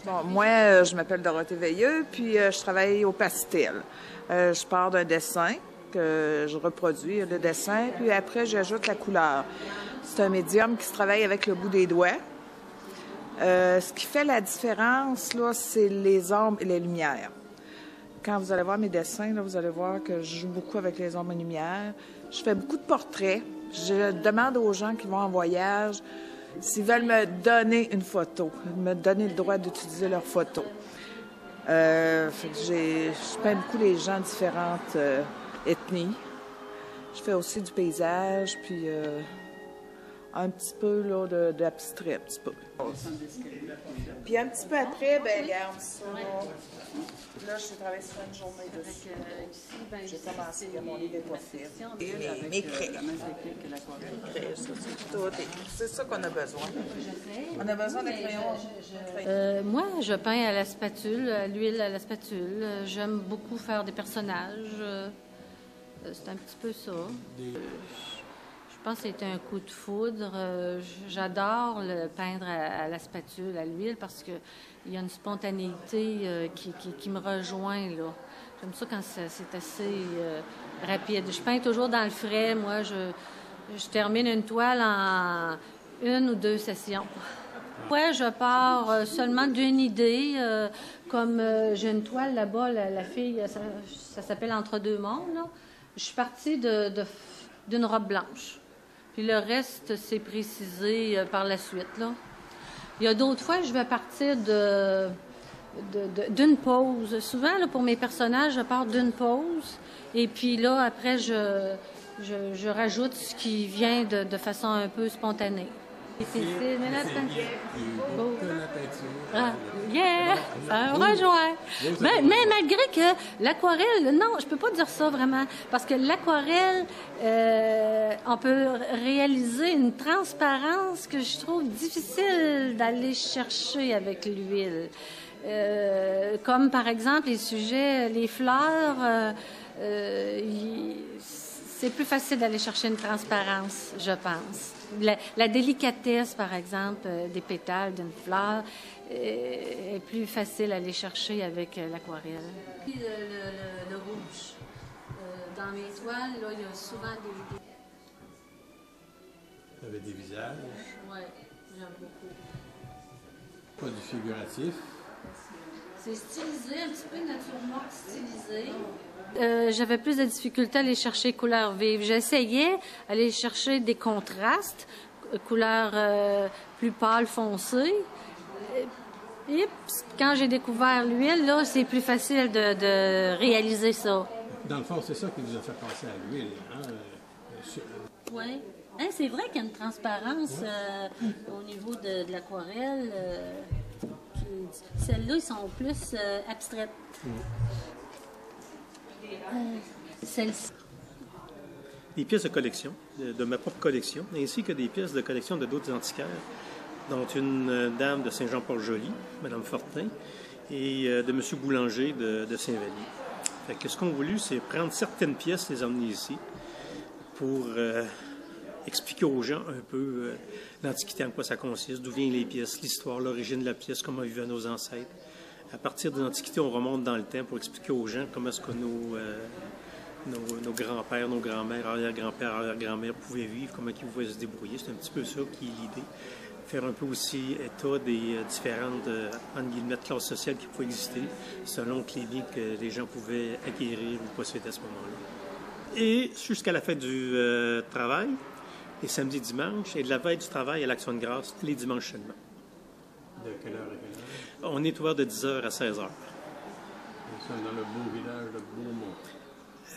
Bon, moi, je m'appelle Dorothée Veilleux, puis je travaille au pastel. Je pars d'un dessin que je reproduis, le dessin, puis après, j'ajoute la couleur. C'est un médium qui se travaille avec le bout des doigts. Ce qui fait la différence, là, c'est les ombres et les lumières. Quand vous allez voir mes dessins, là, vous allez voir que je joue beaucoup avec les ombres et lumières. Je fais beaucoup de portraits. Je demande aux gens qui vont en voyage s'ils veulent me donner une photo, me donner le droit d'utiliser leur photo. Je peins beaucoup les gens de différentes ethnies. Je fais aussi du paysage, puis un petit peu là, d'abstrait, un petit peu. Puis un petit peu après, ben regarde ça. Là, j'ai travaillé sur une journée dessus. J'ai commencé, mon livre n'est pas fait. Mes craies. C'est ça qu'on a besoin. On a besoin de crayons. Moi, je peins à la spatule, à l'huile à la spatule. J'aime beaucoup faire des personnages. C'est un petit peu ça. Je pense que c'était un coup de foudre. J'adore le peindre à la spatule, à l'huile, parce qu'il y a une spontanéité qui me rejoint, là. J'aime ça quand c'est assez rapide. Je peins toujours dans le frais. Moi, je termine une toile en 1 ou 2 sessions. Ouais, je pars seulement d'une idée. Comme j'ai une toile là-bas, la fille, ça s'appelle Entre deux mondes, là. Je suis partie d'une robe blanche. Puis le reste, c'est précisé par la suite, là. Il y a d'autres fois, je vais partir d'une pause. Souvent, là, pour mes personnages, je pars d'une pause. Et puis là, après, je rajoute ce qui vient de façon un peu spontanée. C'est la peinture. Ah, yeah! Ça me rejoint. Mais malgré que l'aquarelle, non, je peux pas dire ça vraiment. Parce que l'aquarelle, on peut réaliser une transparence que je trouve difficile d'aller chercher avec l'huile. Comme par exemple les sujets, les fleurs, c'est plus facile d'aller chercher une transparence, je pense. La délicatesse, par exemple, des pétales d'une fleur est plus facile à aller chercher avec l'aquarelle. Le rouge. Dans mes toiles, là, il y a souvent des... Avec des visages. Oui, j'aime beaucoup. Pas du figuratif. C'est stylisé, un petit peu nature morte stylisé. J'avais plus de difficultés à aller chercher couleurs vives. J'essayais d'aller chercher des contrastes, couleurs plus pâles, foncées. Et quand j'ai découvert l'huile, là, c'est plus facile de réaliser ça. Dans le fond, c'est ça qui vous a fait penser à l'huile, hein? Oui. Hein, c'est vrai qu'il y a une transparence au niveau de l'aquarelle. Celles-là, ils sont plus abstraites. Celles-ci. Des pièces de collection, de ma propre collection, ainsi que des pièces de collection de d'autres antiquaires, dont une dame de Saint-Jean-Port-Joli, Mme Fortin, et de M. Boulanger de Saint-Vallier. Fait que ce qu'on a voulu, c'est prendre certaines pièces, les emmener ici, pour expliquer aux gens un peu l'Antiquité, en quoi ça consiste, d'où viennent les pièces, l'histoire, l'origine de la pièce, comment vivaient nos ancêtres. À partir de l'Antiquité, on remonte dans le temps pour expliquer aux gens comment est-ce que nos grands-pères, nos grands-mères, arrière-grands-pères, arrière-grand-mères pouvaient vivre, comment ils pouvaient se débrouiller. C'est un petit peu ça qui est l'idée. Faire un peu aussi état des différentes, entre guillemets, classes sociales qui pouvaient exister, selon que les biens que les gens pouvaient acquérir ou posséder à ce moment-là. Et jusqu'à la fête du travail, les samedis et dimanches, et de la veille du travail à l'Action de grâce, les dimanches seulement. De quelle heure à quelle heure? On est ouvert de 10h à 16h. Nous sommes dans le beau village de Beaumont.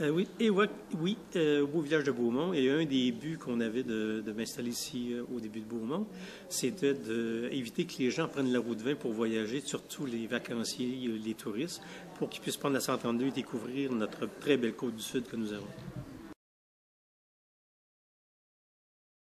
Oui, au beau village de Beaumont. Et un des buts qu'on avait de m'installer ici au début de Beaumont, c'était d'éviter que les gens prennent la route de vin pour voyager, surtout les vacanciers, les touristes, pour qu'ils puissent prendre la 132 et découvrir notre très belle côte du Sud que nous avons.